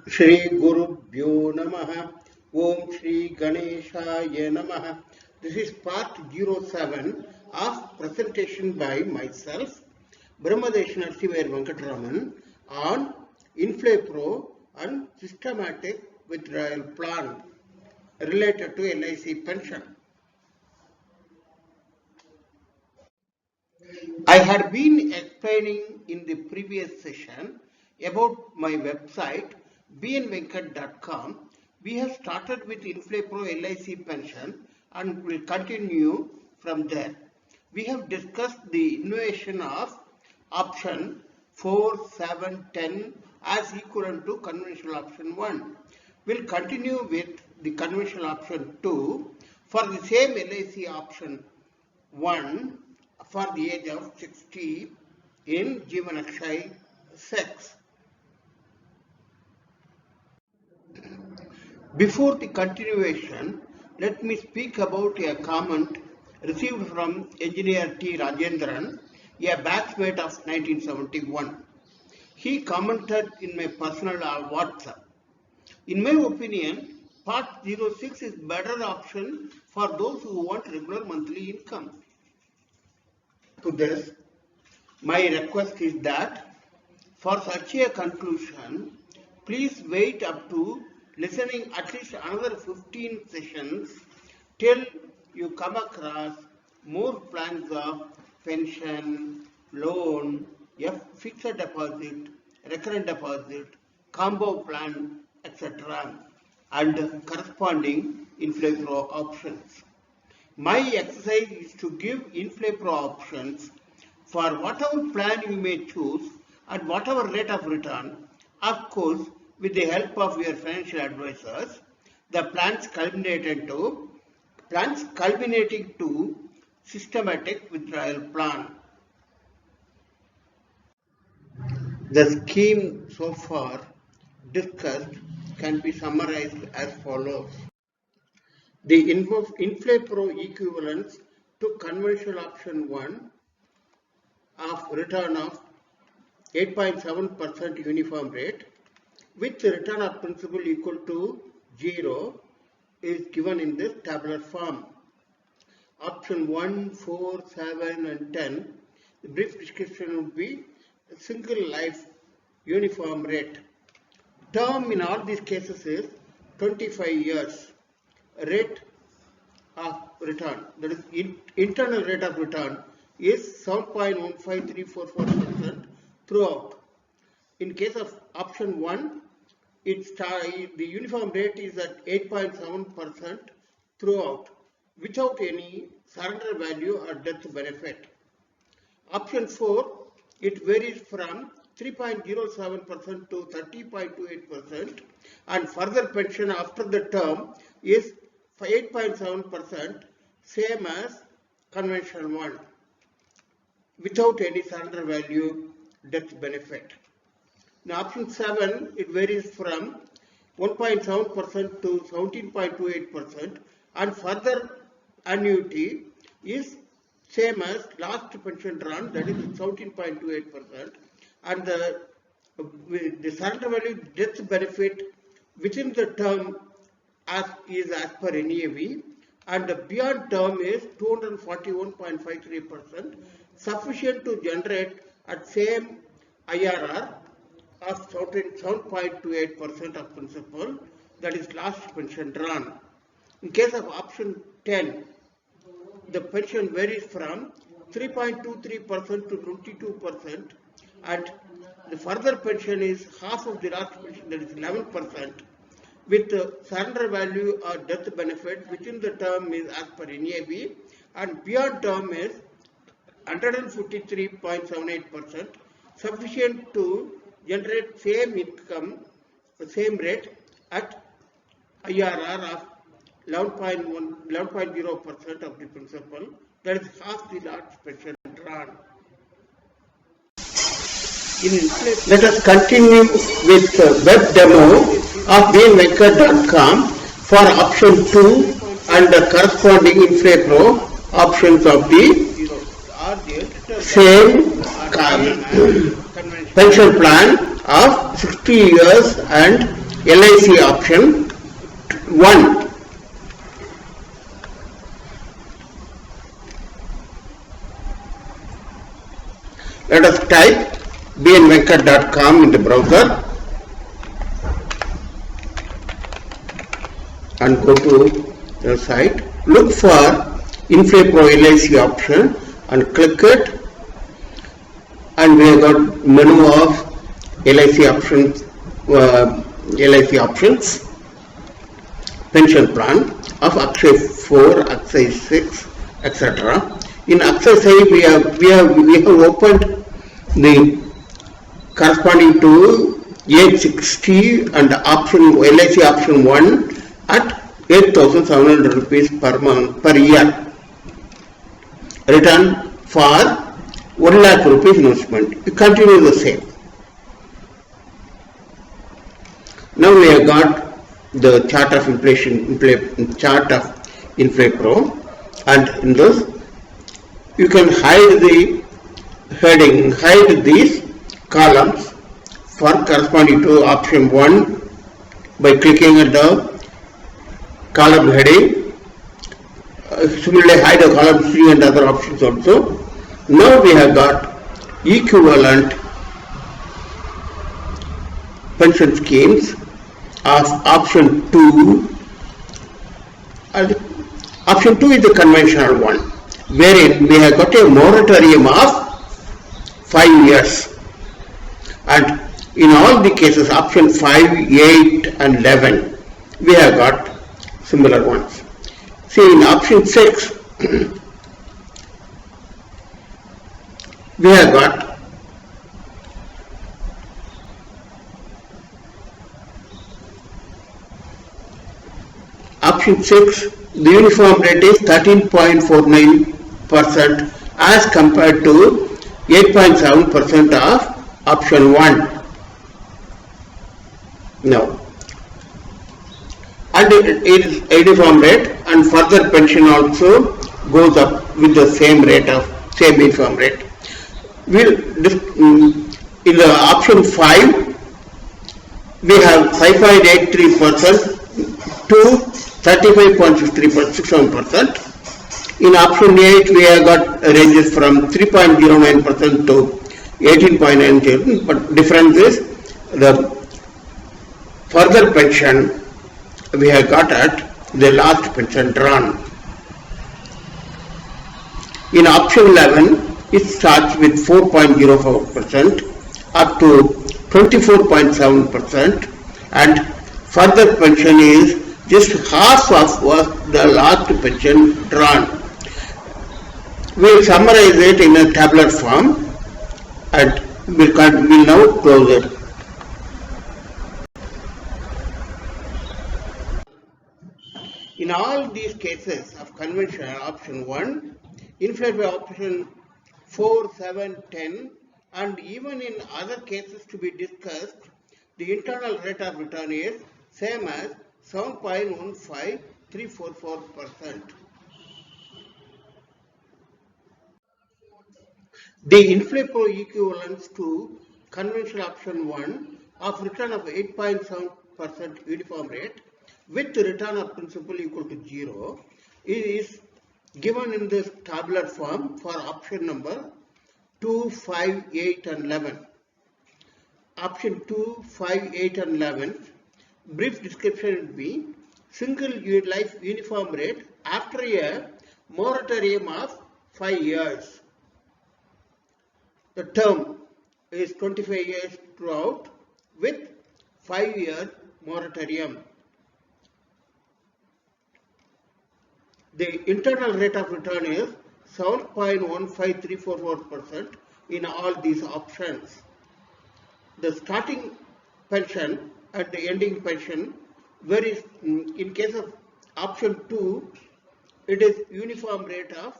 Shri Gurubhyo Namaha. Om Shri Ganeshaya Namaha. This is part 07 of presentation by myself, Brahmadesh Venkataraman, on INFLAPRO and systematic withdrawal plan related to LIC pension. I had been explaining in the previous session about my website bnvenkat.com. We have started with INFLAPRO LIC pension and will continue from there. We have discussed the innovation of option 4, 7, 10 as equivalent to conventional option 1. We'll continue with the conventional option 2 for the same LIC option 1 for the age of 60 in Jeevanakshay sex. Before the continuation, let me speak about a comment received from Engineer T. Rajendran, a batchmate of 1971. He commented in my personal WhatsApp. In my opinion, part 06 is better option for those who want regular monthly income. To this, my request is that for such a conclusion, please wait up to listening at least another 15 sessions till you come across more plans of pension, loan, fixed deposit, recurrent deposit, combo plan, etc. and corresponding INFLAPRO options. My exercise is to give INFLAPRO options for whatever plan you may choose at whatever rate of return, of course with the help of your financial advisors, the plans culminating to systematic withdrawal plan. The scheme so far discussed can be summarized as follows. The INFLAPRO equivalence to conventional option 1 of return of 8.7% uniform rate with return of principal equal to 0 is given in this tabular form. Option 1, 4, 7 and 10, the brief description would be a single life uniform rate. Term in all these cases is 25 years. Rate of return, that is internal rate of return, is 7.15344% throughout. In case of option 1, the uniform rate is at 8.7% throughout without any surrender value or death benefit. Option 4, it varies from 3.07% to 30.28% and further pension after the term is 8.7%, same as conventional one, without any surrender value death benefit. Now option 7, it varies from 1.7% to 17.28% and further annuity is same as last pension drawn, that is 17.28%, and the surrender value death benefit within the term is as per NAV, and the beyond term is 241.53%, sufficient to generate at same IRR of 7.28% of principal, that is last pension drawn. In case of option 10, the pension varies from 3.23% to 22%, and the further pension is half of the last pension, that is 11%, with surrender value or death benefit within the term is as per NAV, and beyond term is 153.78%, sufficient to generate same income, same rate at IRR of 11.0% of the principal, that is half the last pension drawn. Let us continue with web demo of bnvenkat.com for option 2 and the corresponding INFLAPRO options of the same pension plan of 60 years and LIC option 1. Let us type bnvenkat.com in the browser and go to the site. Look for INFLAPRO LIC option and click it, and we have got menu of LIC options, pension plan of Akshay 4, Akshay 6, etc. In Akshay 5 we have opened the corresponding to age 60 and option LIC option 1 at 8,700 rupees per month per year. Return for 1 lakh rupees investment. We continue the same. Now we have got the chart of inflation, chart of INFLAPRO, and in this you can hide the heading, hide these columns for corresponding to option 1 by clicking at the column heading. Similarly, hide the column C and other options also. Now we have got equivalent pension schemes of option 2, and option 2 is the conventional one, wherein we have got a moratorium of 5 years, and in all the cases option 5, 8 and 11 we have got similar ones. See, in option 6 we have got option 6, the uniform rate is 13.49% as compared to 8.7% of option 1. Now, and it is a uniform rate, and further pension also goes up with the same rate of same uniform rate. In the option 5 we have 5.83% to 35.67%. In option 8 we have got ranges from 3.09% to 18.90%, but difference is the further pension we have got at the last pension drawn. In option 11 it starts with 4.04% up to 24.7%, and further pension is just half of what the last pension drawn. We will summarize it in a tabular form, and we will now close it. In all these cases of conventional option 1, INFLAPRO option 4, 7, 10, and even in other cases to be discussed, the internal rate of return is same as 7.15344%. The INFLAPRO equivalence to conventional option 1 of return of 8.7% uniform rate with return of principal equal to 0 is given in this tabular form for option number 2, 5, 8 and 11. Option 2, 5, 8 and 11, brief description will be single life uniform rate after a moratorium of 5 years. The term is 25 years throughout with 5-year moratorium. The internal rate of return is 7.15344% in all these options. The starting pension and the ending pension varies. In case of option 2, it is uniform rate of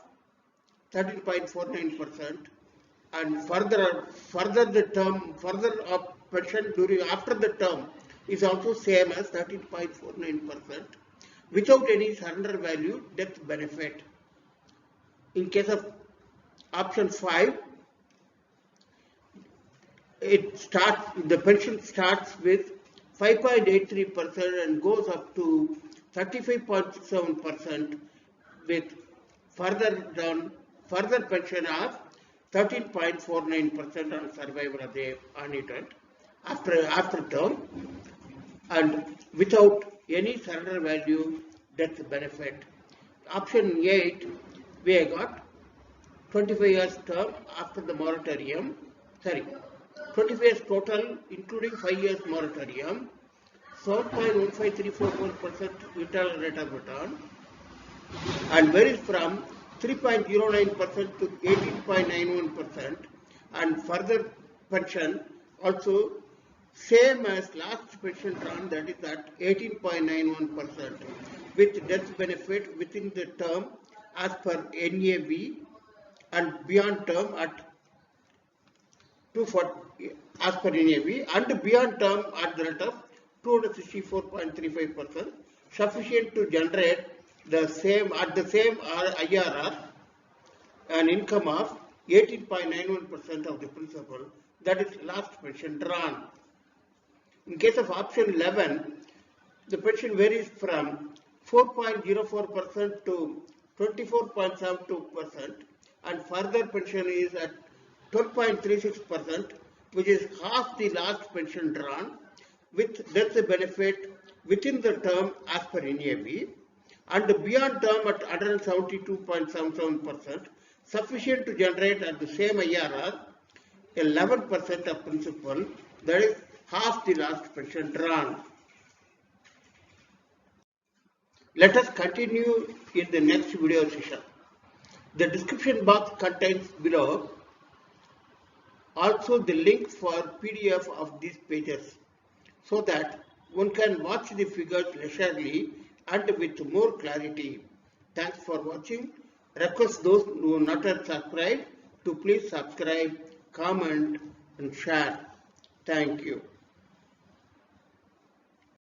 13.49%, and further the term of pension during after the term is also same as 13.49%. without any surrender value death benefit. In case of option 5, the pension starts with 5.83% and goes up to 35.7% with further pension of 13.49% on survival of the annuitant after term, and without any surrender value death benefit. Option 8, we have got 25 years term after the moratorium, 25 years total including 5 years moratorium, 7.15341% internal rate of return, and varies from 3.09% to 18.91%, and further pension also same as last pension drawn, that is at 18.91%, with death benefit within the term as per NAV and beyond term at 240 as per NAV and beyond term at the rate of 264.35%, sufficient to generate the same IRR, an income of 18.91% of the principal, that is last pension drawn. In case of option 11, the pension varies from 4.04% to 24.72%, and further pension is at 12.36%, which is half the last pension drawn, with death benefit within the term as per NAV, and beyond term at 172.77%, sufficient to generate at the same IRR 11% of principal, that is half the last pension drawn. Let us continue in the next video session. The description box contains below also the link for PDF of these pages, so that one can watch the figures leisurely and with more clarity. Thanks for watching. Request those who have not yet subscribed to please subscribe, comment and share. Thank you.